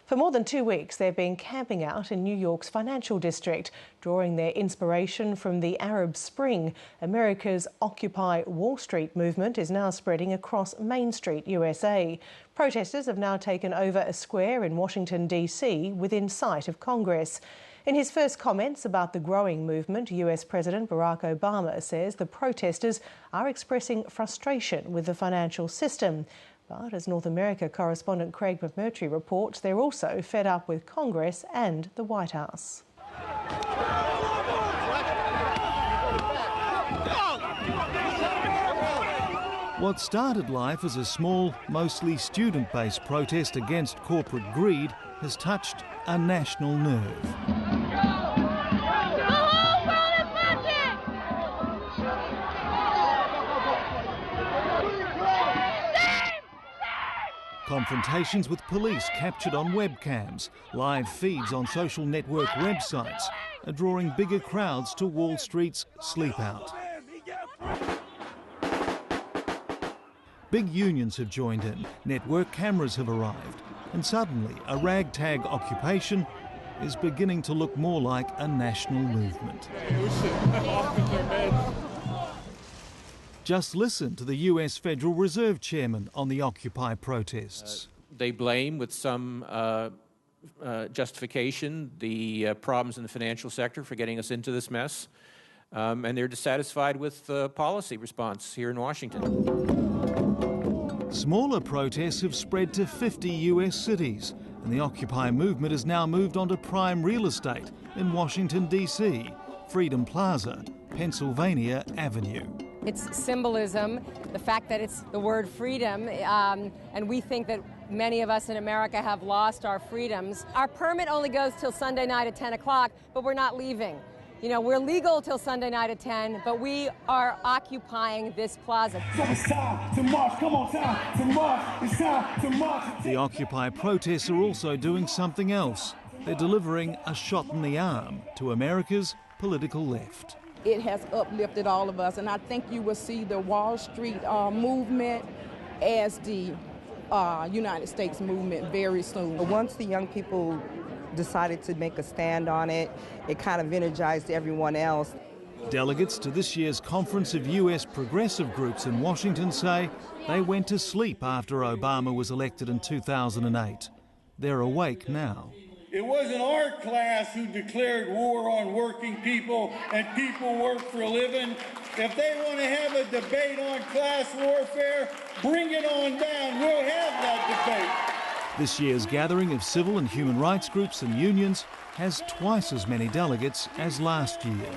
For more than 2 weeks, they've been camping out in New York's financial district, drawing their inspiration from the Arab Spring. America's Occupy Wall Street movement is now spreading across Main Street, USA. Protesters have now taken over a square in Washington, D.C., within sight of Congress. In his first comments about the growing movement, US President Barack Obama says the protesters are expressing frustration with the financial system. But as North America correspondent Craig McMurtry reports, they're also fed up with Congress and the White House. What started life as a small, mostly student-based protest against corporate greed has touched a national nerve. Confrontations with police captured on webcams, live feeds on social network websites are drawing bigger crowds to Wall Street's Sleep Out. Big unions have joined in, network cameras have arrived, and suddenly a ragtag occupation is beginning to look more like a national movement. Just listen to the US Federal Reserve Chairman on the Occupy protests. They blame, with some justification, the problems in the financial sector for getting us into this mess, and they're dissatisfied with the policy response here in Washington. Smaller protests have spread to 50 US cities, and the Occupy movement has now moved onto prime real estate in Washington, D.C., Freedom Plaza, Pennsylvania Avenue. It's symbolism, the fact that it's the word freedom, and we think that many of us in America have lost our freedoms. Our permit only goes till Sunday night at 10 o'clock, but we're not leaving. You know, we're legal till Sunday night at 10, but we are occupying this plaza. So it's time to march, come on, time to march, it's time to march. The Occupy protests are also doing something else. They're delivering a shot in the arm to America's political left. It has uplifted all of us, and I think you will see the Wall Street movement as the United States movement very soon. Once the young people decided to make a stand on it, it kind of energized everyone else. Delegates to this year's conference of US progressive groups in Washington say they went to sleep after Obama was elected in 2008. They're awake now. It wasn't our class who declared war on working people and people work for a living. If they want to have a debate on class warfare, bring it on down. We'll have that debate. This year's gathering of civil and human rights groups and unions has twice as many delegates as last year.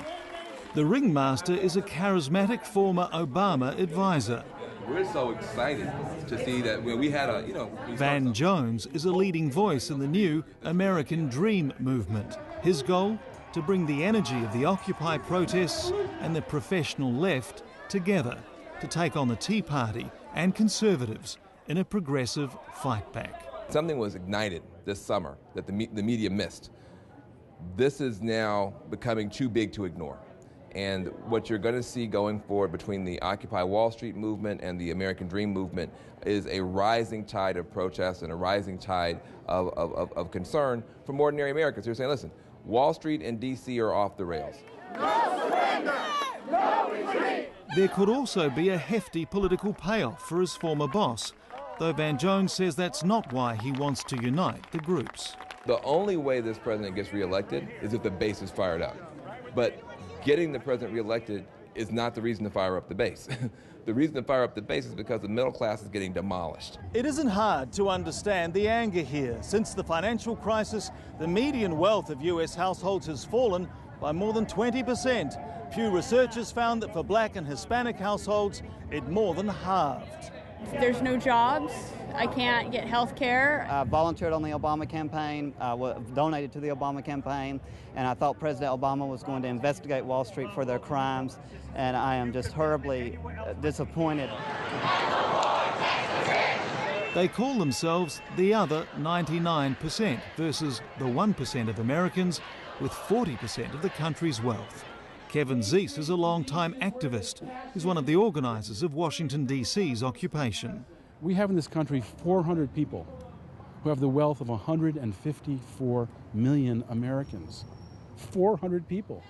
The ringmaster is a charismatic former Obama advisor. We're so excited to see that we had a, Van Jones is a leading voice in the new American Dream movement. His goal? To bring the energy of the Occupy protests and the professional left together to take on the Tea Party and conservatives in a progressive fight back. Something was ignited this summer that the media missed. This is now becoming too big to ignore. And what you're going to see going forward between the Occupy Wall Street movement and the American Dream movement is a rising tide of protest and a rising tide of concern from ordinary Americans who are saying, listen, Wall Street and D.C. are off the rails. No surrender! No retreat! There could also be a hefty political payoff for his former boss, though Van Jones says that's not why he wants to unite the groups. The only way this president gets reelected is if the base is fired up. But getting the president reelected is not the reason to fire up the base. The reason to fire up the base is because the middle class is getting demolished. It isn't hard to understand the anger here. Since the financial crisis, the median wealth of US households has fallen by more than 20%. Pew Research has found that for black and Hispanic households, it more than halved. There's no jobs. I can't get health care. I volunteered on the Obama campaign, donated to the Obama campaign, and I thought President Obama was going to investigate Wall Street for their crimes, and I am just horribly disappointed. They call themselves the other 99% versus the 1% of Americans with 40% of the country's wealth. Kevin Zeese is a long-time activist. He's one of the organisers of Washington, D.C.'s occupation. We have in this country 400 people who have the wealth of 154 million Americans. 400 people.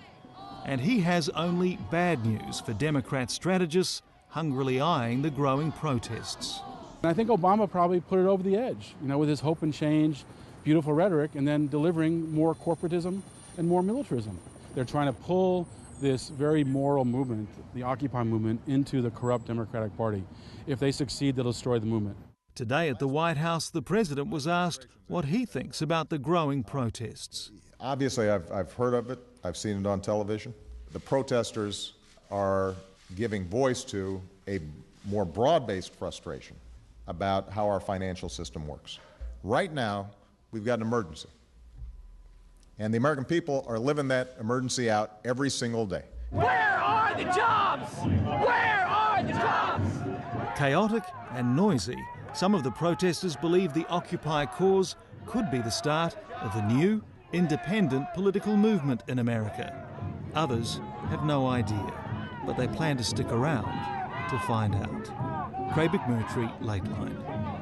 And he has only bad news for Democrat strategists hungrily eyeing the growing protests. And I think Obama probably put it over the edge, with his hope and change, beautiful rhetoric, and then delivering more corporatism and more militarism. They're trying to pull this very moral movement, the Occupy movement, into the corrupt Democratic Party. If they succeed, they'll destroy the movement. Today at the White House, the president was asked what he thinks about the growing protests. Obviously, I've heard of it. I've seen it on television. The protesters are giving voice to a more broad-based frustration about how our financial system works. Right now, we've got an emergency. And the American people are living that emergency out every single day. Where are the jobs? Where are the jobs? Chaotic and noisy, some of the protesters believe the Occupy cause could be the start of a new, independent political movement in America. Others have no idea, but they plan to stick around to find out. Craig McMurtry, Lateline.